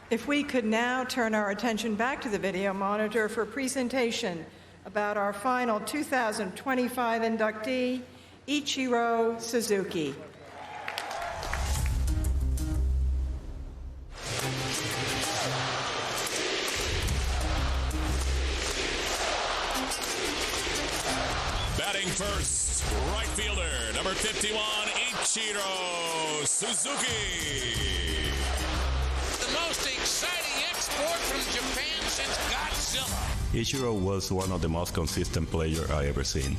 If we could now turn our attention back to the video monitor for a presentation about our final 2025 inductee, Ichiro Suzuki. Batting first, right fielder, number 51, Ichiro Suzuki. The most exciting export from Japan since Godzilla. Ichiro was one of the most consistent players I ever seen.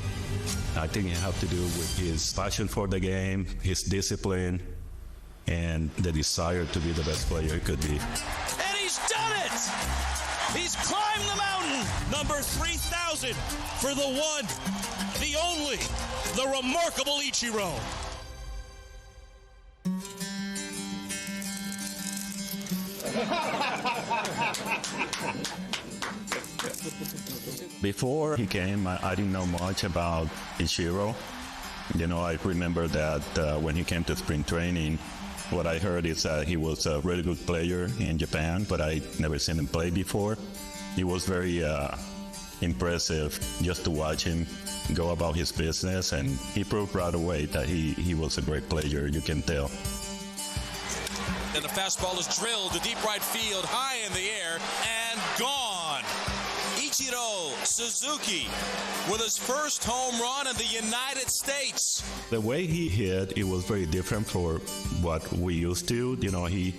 I think it had to do with his passion for the game, his discipline, and the desire to be the best player he could be. And he's done it! He's climbed the mountain! Number 3,000 for the one, the only, the remarkable Ichiro. Before he came, I didn't know much about Ichiro. You know, I remember that when he came to spring training, what I heard is that he was a really good player in Japan, but I never seen him play before. He was very impressive just to watch him go about his business, and he proved right away that he was a great player, you can tell. And the fastball is drilled to deep right field, high in the air, and gone. Ichiro Suzuki with his first home run in the United States. The way he hit, it was very different for what we used to. You know, he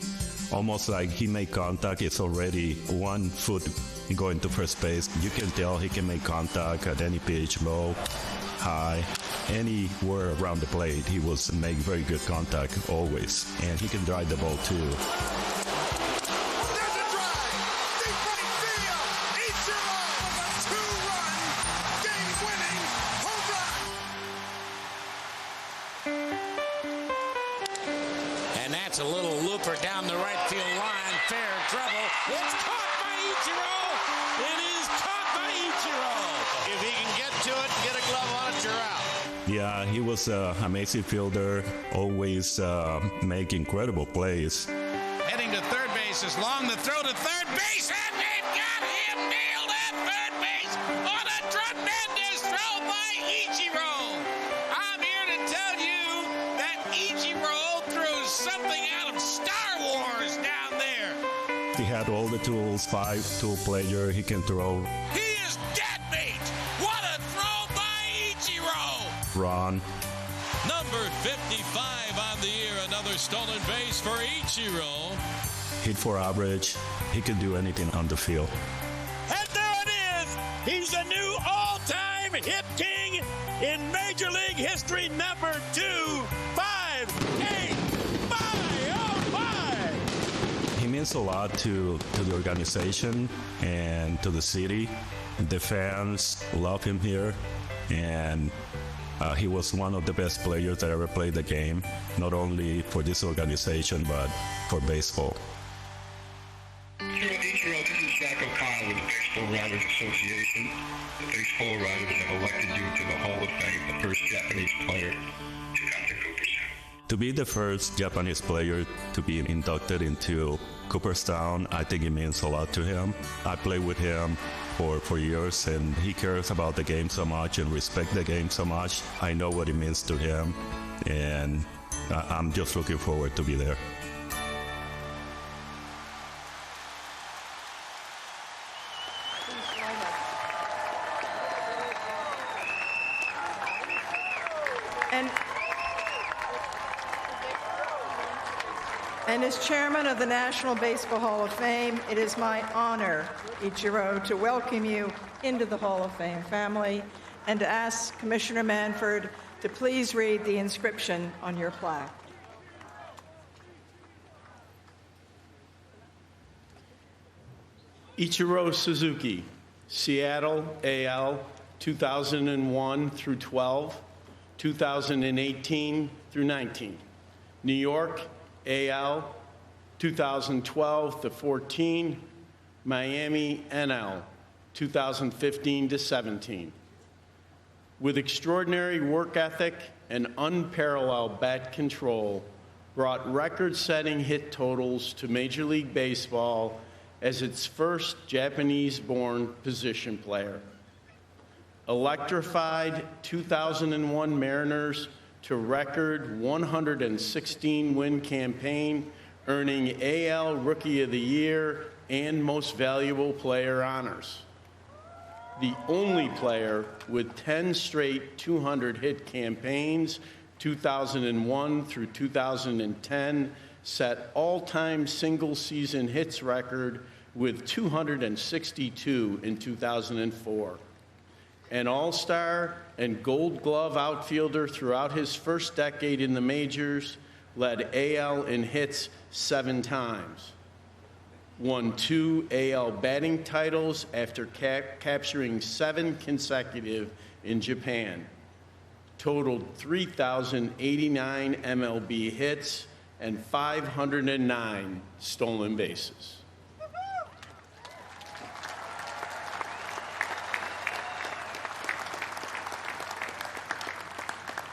almost like he made contact. It's already 1 foot going to first base. You can tell he can make contact at any pitch, low, high, anywhere around the plate. He was make very good contact always, and he can drive the ball too. A little looper down the right field line, fair trouble. It's caught by Ichiro. It is caught by Ichiro. If he can get to it, get a glove on it, you're out. Yeah, he was an amazing fielder, always make incredible plays. Heading to third base is long. The throw to third base, and they've got him nailed at third base on a tremendous throw by Ichiro. I'm here to tell you that Ichiro threw something out of Star Wars down there. He had all the tools, 5-tool player, he can throw. He is dead meat. What a throw by Ichiro. Run. Number 55 on the year, another stolen base for Ichiro. Hit for average. He can do anything on the field. And there it is! He's the new all-time hit king in Major League history, number 258. He means a lot to the organization and to the city. The fans love him here, and he was one of the best players that ever played the game, not only for this organization, but for baseball. Ichiro, this is Jack O'Connell with the Baseball Writers Association. The baseball writers have elected you to the Hall of Fame, the first Japanese player to come to Cooperstown. To be the first Japanese player to be inducted into Cooperstown, I think it means a lot to him. I played with him for years, and he cares about the game so much and respects the game so much. I know what it means to him, and I'm just looking forward to be there. And as chairman of the National Baseball Hall of Fame, it is my honor, Ichiro, to welcome you into the Hall of Fame family and to ask Commissioner Manford to please read the inscription on your plaque. Ichiro Suzuki, Seattle, AL, 2001 through 12, 2018 through 19. New York, AL, 2012 to 14, Miami, NL, 2015 to 17. With extraordinary work ethic and unparalleled bat control, brought record-setting hit totals to Major League Baseball as its first Japanese-born position player. Electrified 2001 Mariners to record 116-win campaign, earning AL Rookie of the Year and Most Valuable Player honors. The only player with 10 straight 200-hit campaigns, 2001 through 2010, set all-time single-season hits record with 262 in 2004. An all-star and Gold Glove outfielder throughout his first decade in the majors, led AL in hits 7 times. Won 2 AL batting titles after capturing 7 consecutive in Japan. Totaled 3,089 MLB hits and 509 stolen bases.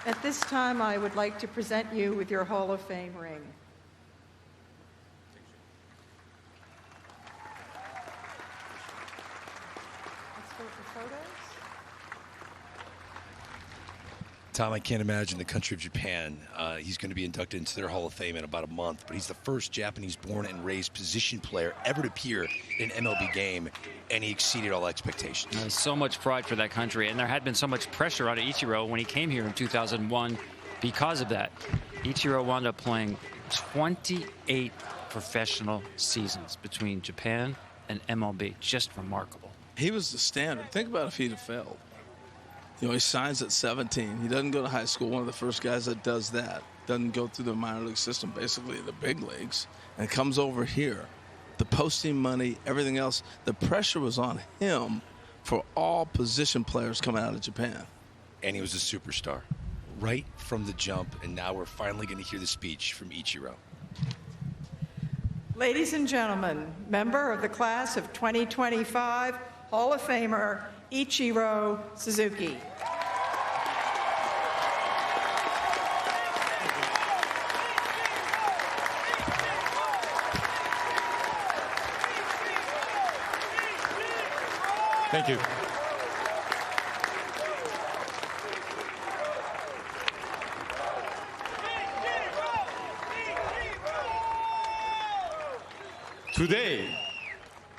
At this time, I would like to present you with your Hall of Fame ring. Let's go for photos. Tom, I can't imagine the country of Japan. He's going to be inducted into their Hall of Fame in about a month, but he's the first Japanese-born and raised position player ever to appear in an MLB game, and he exceeded all expectations. There's so much pride for that country, and there had been so much pressure on Ichiro when he came here in 2001 because of that. Ichiro wound up playing 28 professional seasons between Japan and MLB. Just remarkable. He was the standard. Think about if he'd have failed. You know, he signs at 17. He doesn't go to high school. One of the first guys that does that. Doesn't go through the minor league system, basically the big leagues, and comes over here. The posting money, everything else, the pressure was on him for all position players coming out of Japan. And he was a superstar right from the jump, and now we're finally going to hear the speech from Ichiro. Ladies and gentlemen, member of the class of 2025, Hall of Famer Ichiro Suzuki. Thank you. Today,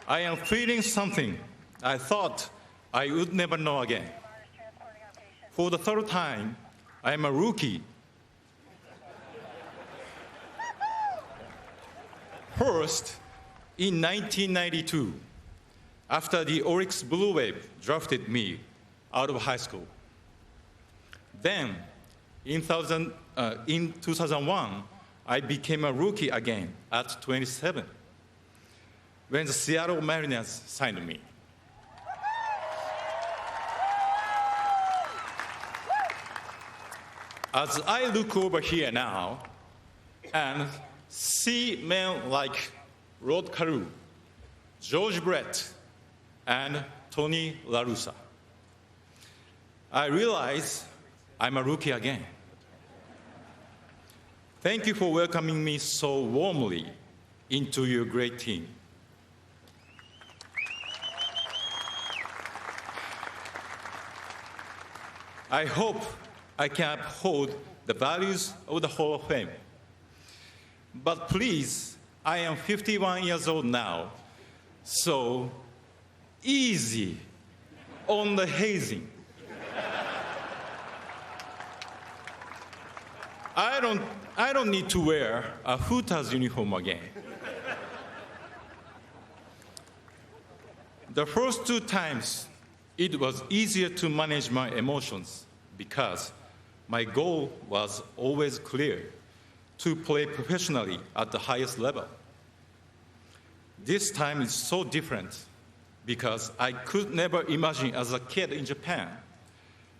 I am feeling something I thought I would never know again. For the third time, I am a rookie. First, in 1992, after the Orioles Blue Wave drafted me out of high school. Then, in 2001, I became a rookie again at 27, when the Seattle Mariners signed me. As I look over here now and see men like Rod Carew, George Brett, and Tony La Russa, I realize I'm a rookie again. Thank you for welcoming me so warmly into your great team. I hope I can uphold the values of the Hall of Fame. But please, I am 51 years old now, so easy on the hazing. I don't need to wear a Hooters uniform again. The first 2 times, it was easier to manage my emotions because my goal was always clear: to play professionally at the highest level. This time is so different because I could never imagine as a kid in Japan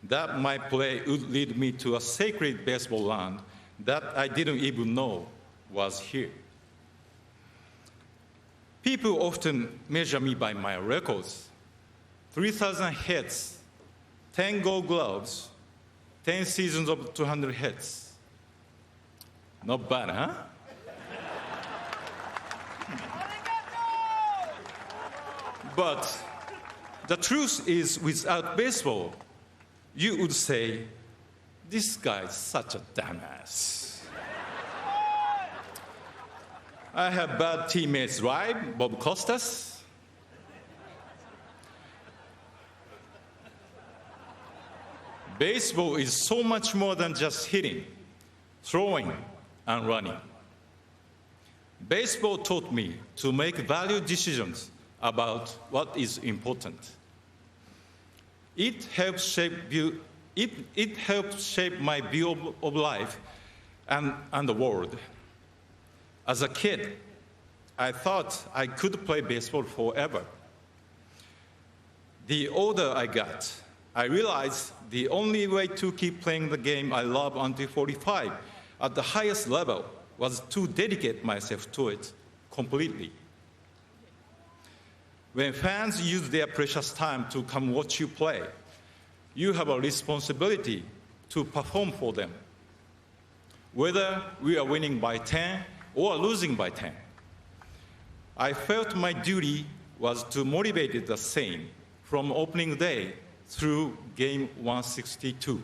that my play would lead me to a sacred baseball land that I didn't even know was here. People often measure me by my records: 3,000 hits, 10 Gold Gloves, 10 seasons of 200 hits. Not bad, huh? But the truth is, without baseball, you would say, this guy is such a dumbass. I have bad teammates, right? Bob Costas. Baseball is so much more than just hitting, throwing, and running. Baseball taught me to make value decisions about what is important. It helps shape my view of life and the world. As a kid, I thought I could play baseball forever. The older I got, I realized the only way to keep playing the game I love until 45 at the highest level was to dedicate myself to it completely. When fans use their precious time to come watch you play, you have a responsibility to perform for them. Whether we are winning by 10 or losing by 10, I felt my duty was to motivate it the same from opening day through game 162.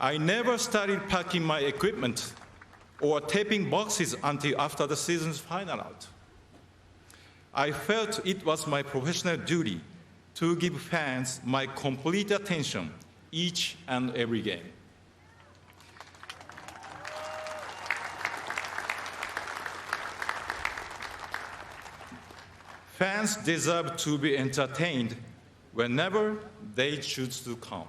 I never started packing my equipment or taping boxes until after the season's final out. I felt it was my professional duty to give fans my complete attention each and every game. Fans deserve to be entertained whenever they choose to come.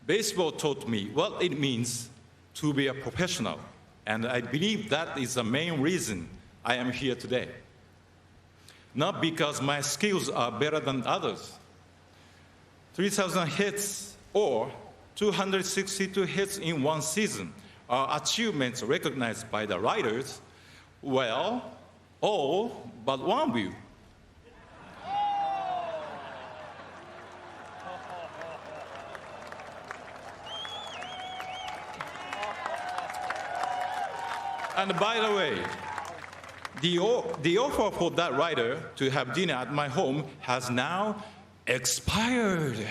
Baseball taught me what it means to be a professional, and I believe that is the main reason I am here today. Not because my skills are better than others. 3,000 hits or 262 hits in one season are achievements recognized by the writers, well, all but one of you. And by the way, the offer for that writer to have dinner at my home has now expired.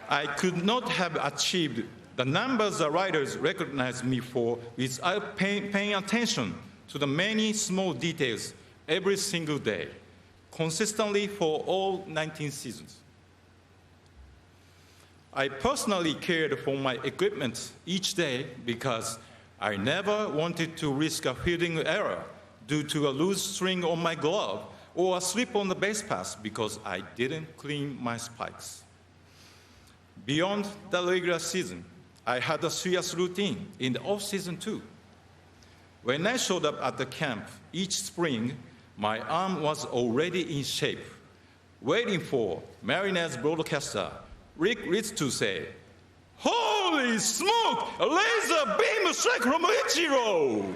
I could not have achieved the numbers the writers recognized me for without paying attention to the many small details every single day, consistently for all 19 seasons. I personally cared for my equipment each day because I never wanted to risk a fielding error due to a loose string on my glove or a slip on the base pass because I didn't clean my spikes. Beyond the regular season, I had a serious routine in the off-season too. When I showed up at the camp each spring, my arm was already in shape, waiting for Mariners broadcaster Rick Ritz to say, "Holy smoke, a laser beam strike from Ichiro!"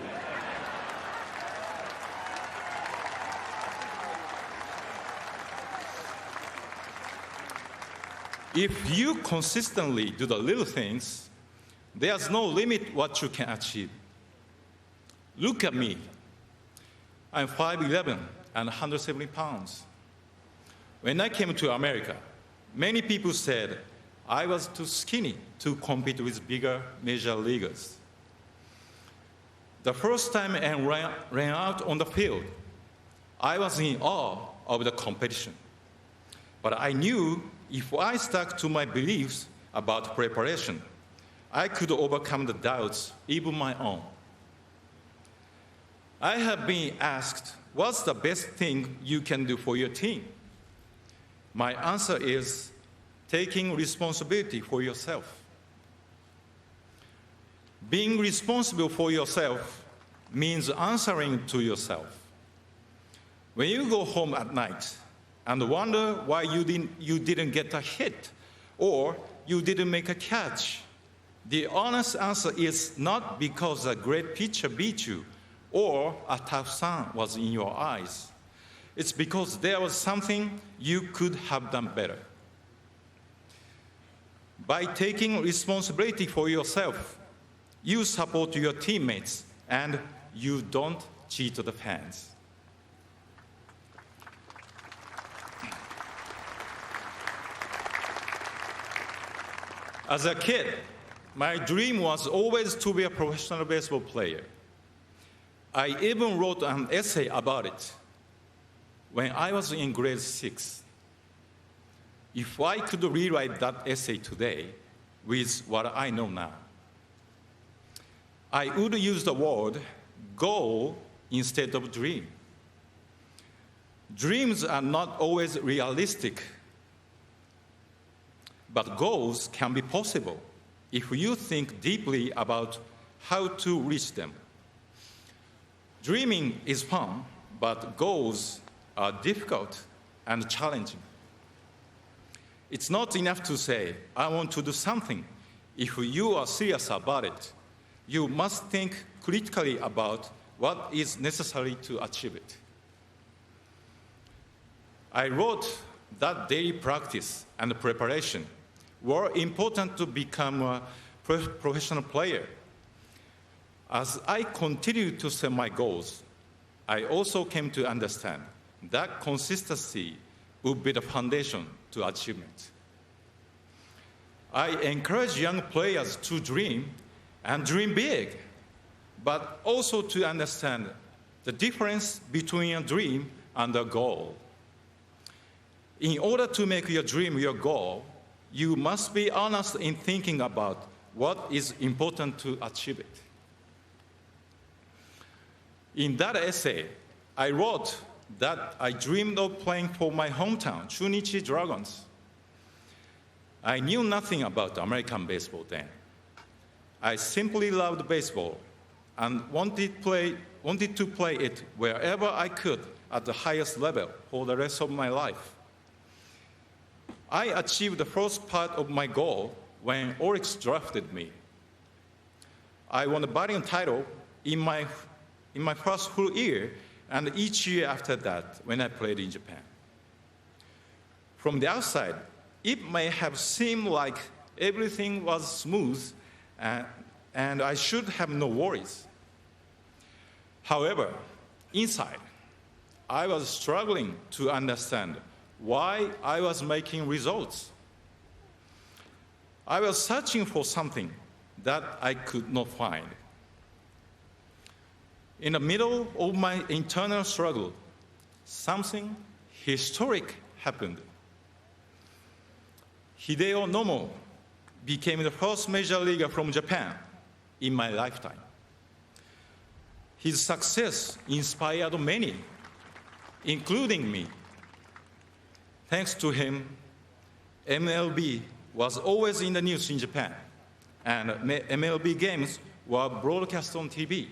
If you consistently do the little things, there's no limit what you can achieve. Look at me. I'm 5'11" and 170 pounds. When I came to America, many people said I was too skinny to compete with bigger major leaguers. The first time I ran out on the field, I was in awe of the competition. But I knew if I stuck to my beliefs about preparation, I could overcome the doubts, even my own. I have been asked, what's the best thing you can do for your team? My answer is taking responsibility for yourself. Being responsible for yourself means answering to yourself. When you go home at night and wonder why you didn't get a hit or you didn't make a catch, the honest answer is not because a great pitcher beat you or a tough sun was in your eyes, it's because there was something you could have done better. By taking responsibility for yourself, you support your teammates and you don't cheat the fans. As a kid, my dream was always to be a professional baseball player. I even wrote an essay about it when I was in grade 6. If I could rewrite that essay today with what I know now, I would use the word goal instead of dream. Dreams are not always realistic, but goals can be possible if you think deeply about how to reach them. Dreaming is fun, but goals are difficult and challenging. It's not enough to say, I want to do something. If you are serious about it, you must think critically about what is necessary to achieve it. I wrote that daily practice and preparation were important to become a professional player. As I continued to set my goals, I also came to understand that consistency would be the foundation to achievement. I encourage young players to dream and dream big, but also to understand the difference between a dream and a goal. In order to make your dream your goal, you must be honest in thinking about what is important to achieve it. In that essay, I wrote that I dreamed of playing for my hometown, Chunichi Dragons. I knew nothing about American baseball then. I simply loved baseball and wanted to play it wherever I could at the highest level for the rest of my life. I achieved the first part of my goal when Orioles drafted me. I won the batting title in my first full year and each year after that when I played in Japan. From the outside, it may have seemed like everything was smooth and I should have no worries. However, inside, I was struggling to understand why I was making results. I was searching for something that I could not find. In the middle of my internal struggle, something historic happened. Hideo Nomo became the first major leaguer from Japan in my lifetime. His success inspired many, including me. Thanks to him, MLB was always in the news in Japan, and MLB games were broadcast on TV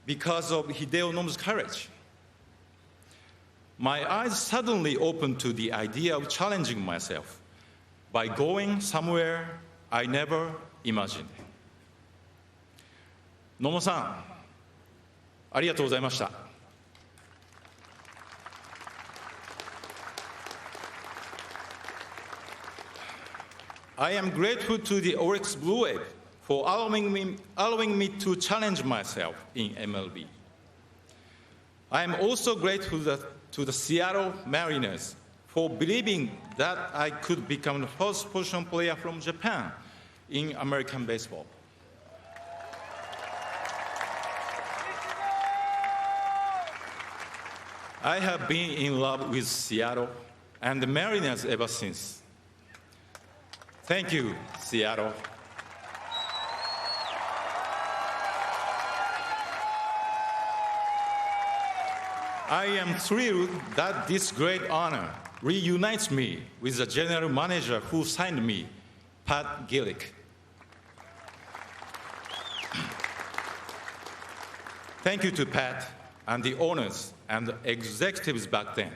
because of Hideo Nomo's courage. My eyes suddenly opened to the idea of challenging myself by going somewhere I never imagined. 野茂さん、ありがとうございました。I am grateful to the Orioles Blue Wave for allowing me to challenge myself in MLB. I am also grateful to the Seattle Mariners for believing that I could become the first position player from Japan in American baseball. I have been in love with Seattle and the Mariners ever since. Thank you, Seattle. I am thrilled that this great honor reunites me with the general manager who signed me, Pat Gillick. Thank you to Pat and the owners and the executives back then,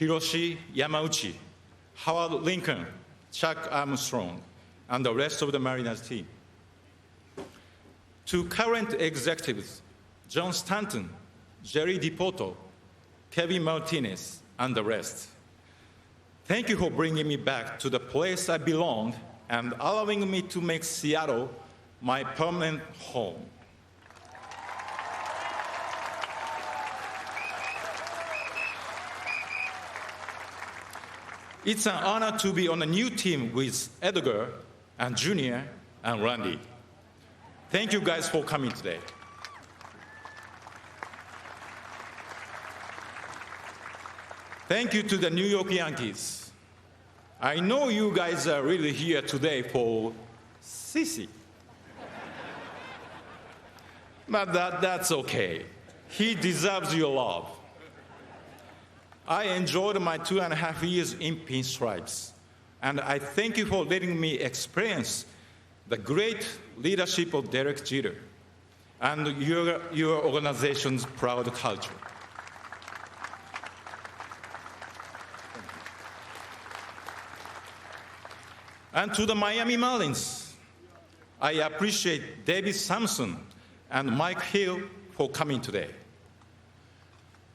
Hiroshi Yamauchi, Howard Lincoln, Chuck Armstrong, and the rest of the Mariners team. To current executives, John Stanton, Jerry DiPoto, Kevin Martinez, and the rest. Thank you for bringing me back to the place I belong and allowing me to make Seattle my permanent home. It's an honor to be on a new team with Edgar and Junior and Randy. Thank you guys for coming today. Thank you to the New York Yankees. I know you guys are really here today for Sissy. But that's okay. He deserves your love. I enjoyed my 2.5 years in Pinstripes, and I thank you for letting me experience the great leadership of Derek Jeter and your organization's proud culture. And to the Miami Marlins, I appreciate David Sampson and Mike Hill for coming today.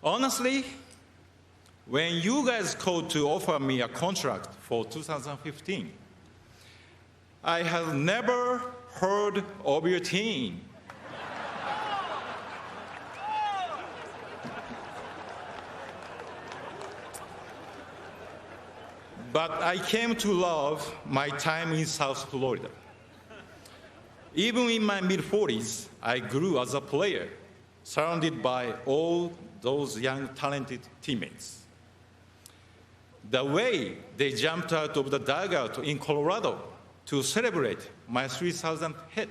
Honestly, when you guys called to offer me a contract for 2015, I have never heard of your team. But I came to love my time in South Florida. Even in my mid-40s, I grew as a player, surrounded by all those young, talented teammates. The way they jumped out of the dugout in Colorado to celebrate my 3,000th hit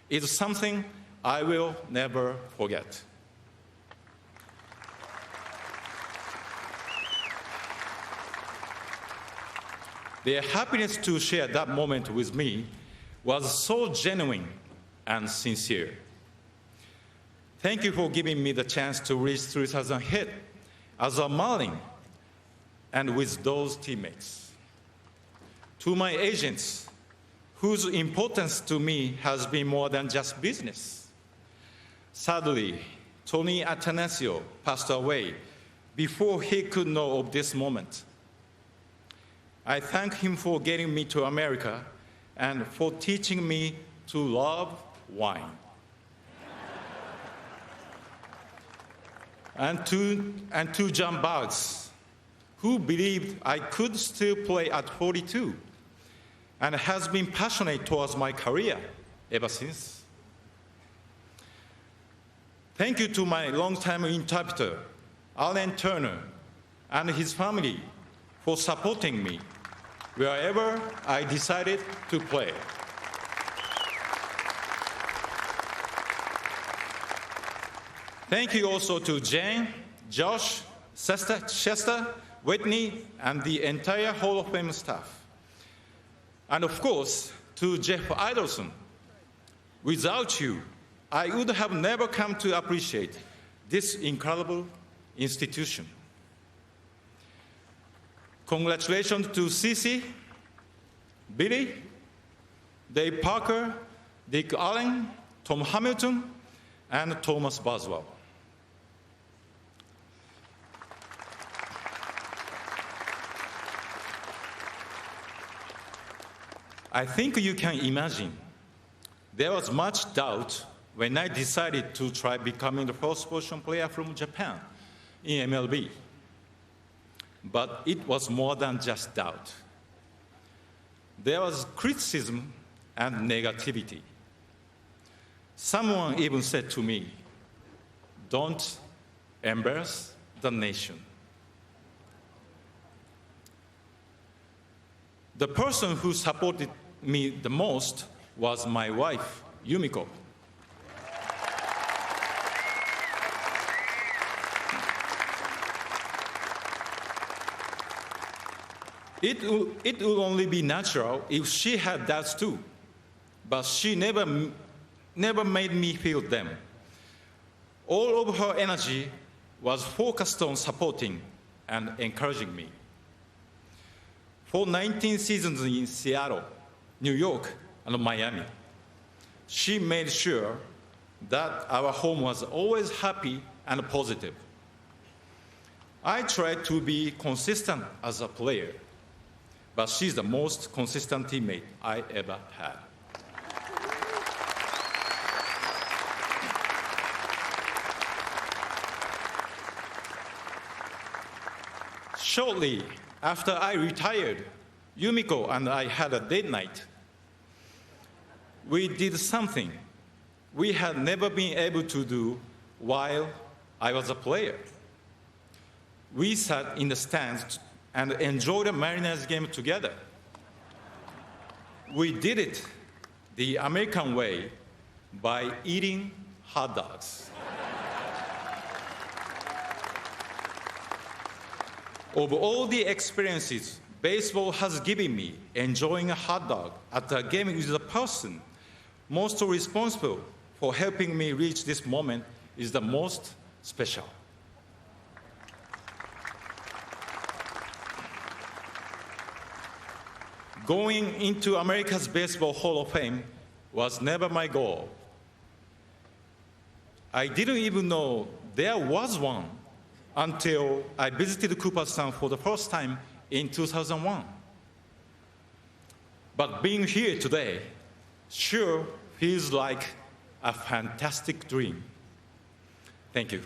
is something I will never forget. Their happiness to share that moment with me was so genuine and sincere. Thank you for giving me the chance to reach 3,000 hit as a Marlin and with those teammates. To my agents, whose importance to me has been more than just business. Sadly, Tony Atanasio passed away before he could know of this moment. I thank him for getting me to America and for teaching me to love wine. and to John Boggs, who believed I could still play at 42 and has been passionate towards my career ever since. Thank you to my longtime interpreter, Alan Turner, and his family for supporting me wherever I decided to play. Thank you also to Jane, Josh, Chester, Whitney, and the entire Hall of Fame staff. And of course, to Jeff Idelson. Without you, I would have never come to appreciate this incredible institution. Congratulations to Cece, Billy, Dave Parker, Dick Allen, Tom Hamilton, and Thomas Boswell. I think you can imagine there was much doubt when I decided to try becoming the first position player from Japan in MLB. But it was more than just doubt. There was criticism and negativity. Someone even said to me, "Don't embarrass the nation." The person who supported me the most was my wife, Yumiko. It would only be natural if she had doubts too, but she never made me feel them. All of her energy was focused on supporting and encouraging me. For 19 seasons in Seattle, New York, and Miami, she made sure that our home was always happy and positive. I tried to be consistent as a player, but she's the most consistent teammate I ever had. Shortly after I retired, Yumiko and I had a date night. We did something we had never been able to do while I was a player. We sat in the stands and enjoyed a Mariners game together. We did it the American way by eating hot dogs. Of all the experiences baseball has given me, enjoying a hot dog at a game with the person most responsible for helping me reach this moment is the most special. Going into America's Baseball Hall of Fame was never my goal. I didn't even know there was one until I visited Cooperstown for the first time in 2001. But being here today sure feels like a fantastic dream. Thank you.